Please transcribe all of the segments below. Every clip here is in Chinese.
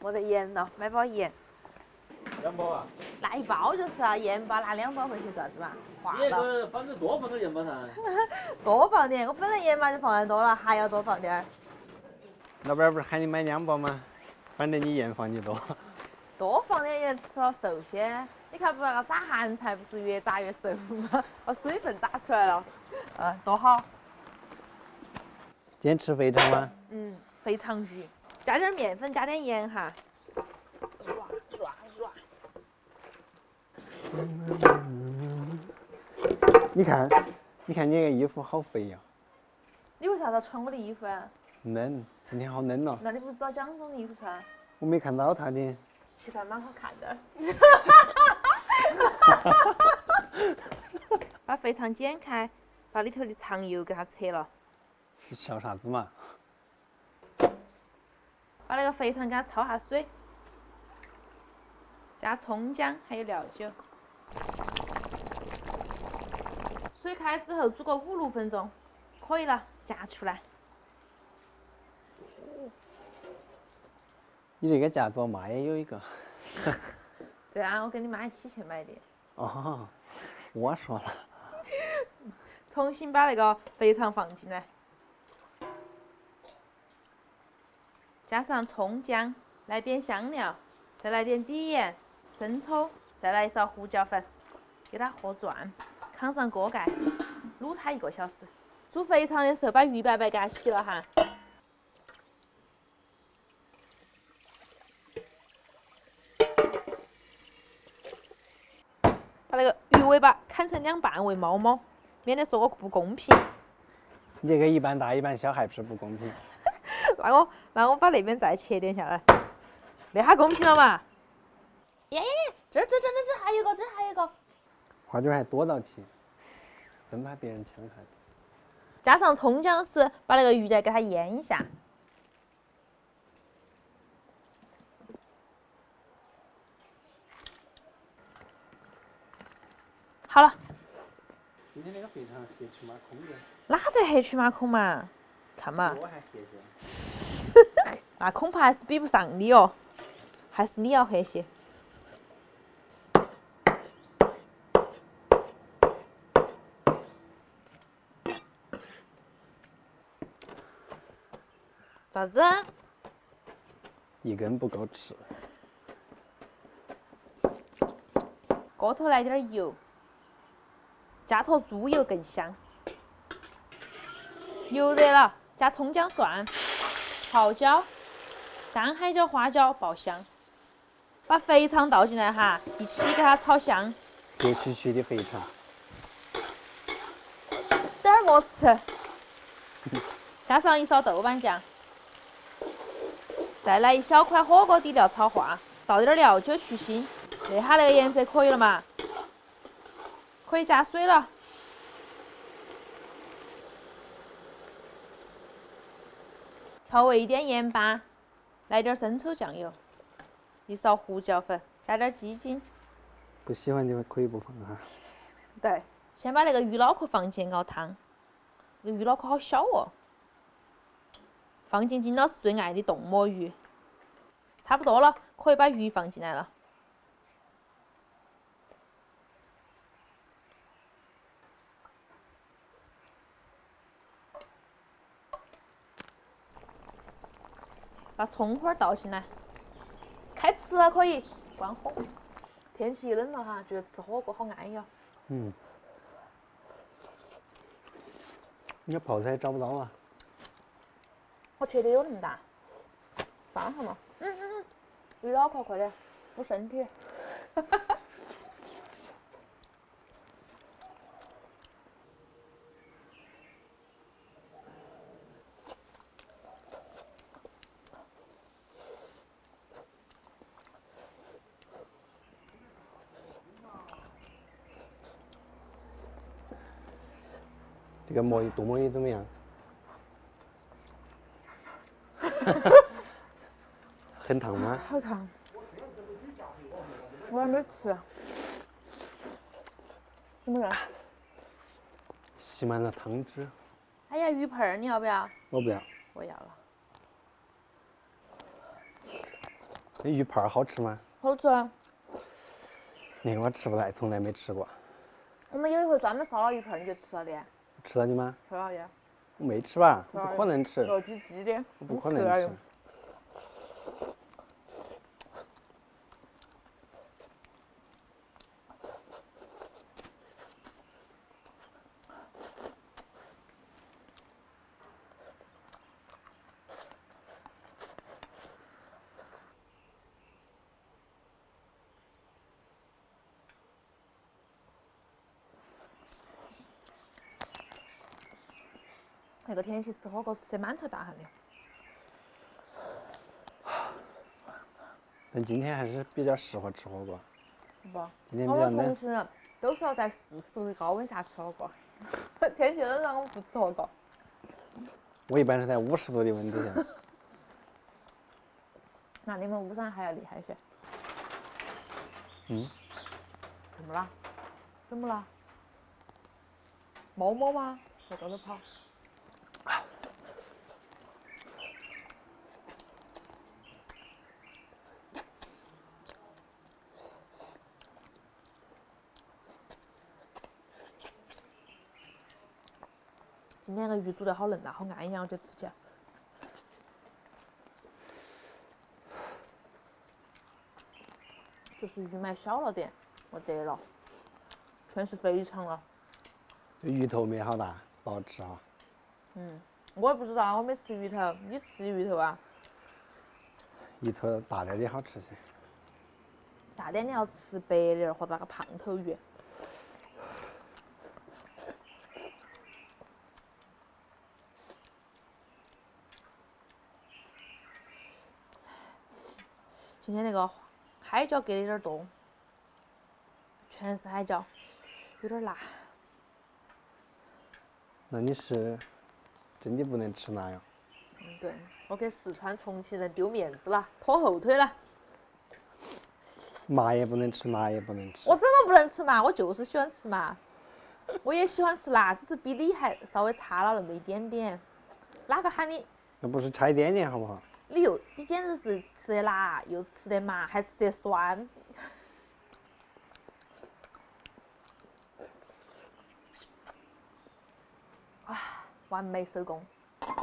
没得盐了，买包盐。2包啊？拿1包就是啊，盐巴拿2包回去做啥子嘛？化你那了。个放点多放点盐巴噻。多放点，我本来盐巴就放得多了，还要多放点儿。老板不是喊你买2包吗？反正你盐放的多。多放点盐，吃了瘦些。你看不那个炸咸菜不是越炸越瘦吗？把水分炸出来了，多好。今天吃肥肠吗？肥肠鱼，加点面粉，加点盐哈。刷。你看你那个衣服好肥呀。你为啥子要穿我的衣服啊？冷，今天好冷了。那你不是找蒋总的衣服穿？我没看到他的。其实还蛮好看的。把肥肠剪开，把里头的肠油给它扯了。你笑啥子嘛？把那个肥肠给它焯下水，加葱姜还有料酒。水开之后煮个5-6分钟，可以了，夹出来。你这个夹子我妈也有一个。对啊，我跟你妈一起去买的。哦，我说了。重新把那个肥肠放进来，加上葱姜，来点香料，再来点底盐、生抽，再来一勺胡椒粉，给它和转，扛上锅盖，卤它1个小时。煮肥肠的时候，把鱼白白给它洗了哈。把那个鱼尾巴砍成2半为猫猫，免得说我不公平。你这个一半大一半小还不是不公平？那我把那边再切点下来，那下公平了嘛？耶，这还有一个，这还有一个。花卷还多道题，生怕别人抢菜。加上葱姜丝，把那个鱼再给它腌一下。好了。今天那个肥肠黑黢马空的。哪在黑黢马空嘛？看嘛。我还黑些。那恐怕还是比不上你哦，还是你要黑些。啥子？一根不够吃。锅头来点油，加坨猪油更香。油热了，加葱姜蒜、泡椒、干海椒、花椒爆香。把肥肠倒进来哈，一起给它炒香。黑黢黢的肥肠。点儿没吃。加上1勺豆瓣酱，再来1小块火锅底料炒化，倒点料酒去腥。那下那个颜色可以了嘛？可以加水了。调味1点盐巴，来点生抽酱油，1勺胡椒粉，加点鸡精。不喜欢就可以不放哈。对，先把那个鱼脑壳放进熬汤。这个鱼脑壳好小哦。放进金老师最爱的冻魔芋。差不多了，可以把鱼放进来了。把葱花倒进来，开吃了可以，关火。天气冷了哈，觉得吃火锅好安逸哦。你这泡菜找不到啊？我切的有那么大，放上嘛。鱼脑壳快点，补身体。这个剁魔芋怎么样？很烫吗？好烫，我还没吃。怎么样？吸满了汤汁。哎呀，鱼盆儿你要不要？我不要。我要了。这鱼盘儿好吃吗？好吃啊！那个我吃不来，从来没吃过。我们有一回专门烧了鱼片儿，你就吃了的，吃了的吗？吃了的，我没吃吧？吃了不可能吃，肉鸡鸡的，不可能吃。那个天气吃火锅吃得满头大汗的。但今天还是比较适合吃火锅。不，今天我们重比较冷，庆人都是要在40度的高温下吃火锅，天气冷了我们不吃火锅。我一般是在50度的温度下。那你们巫山还要厉害些。嗯。怎么了？怎么了？猫猫吗？在高头跑。今天那个鱼煮得好嫩啊，好安逸啊，我觉得吃起来。就是鱼买小了点，没得了，全是肥肠了。鱼头没好大，不好吃哈。我也不知道，我没吃鱼头，你吃鱼头啊？鱼头大点的好吃些。大点你要吃白鲢或者那个胖头鱼。今天那个海椒给的有点多，全是海椒，有点辣。那你是真的不能吃辣呀？对，我给四川重庆人丢面子了，拖后腿了。麻也不能吃，辣也不能吃。我怎么不能吃嘛？我就是喜欢吃麻，我也喜欢吃辣，只是比你还稍微差了那么一点点。哪个喊你？那不是差一点点好不好？你简直是吃得辣，又吃得麻，还吃得酸。啊，完美手工！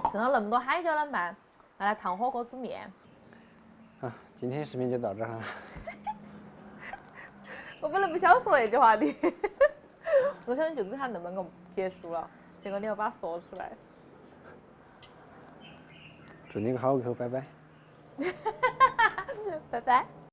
剩了那么多海椒啷办？拿来烫火锅煮面。啊，今天视频就到这儿哈。我本来不想说那句话的，我想就跟他那么个结束了，结果你要把它说出来。祝你个好口，拜拜。拜拜。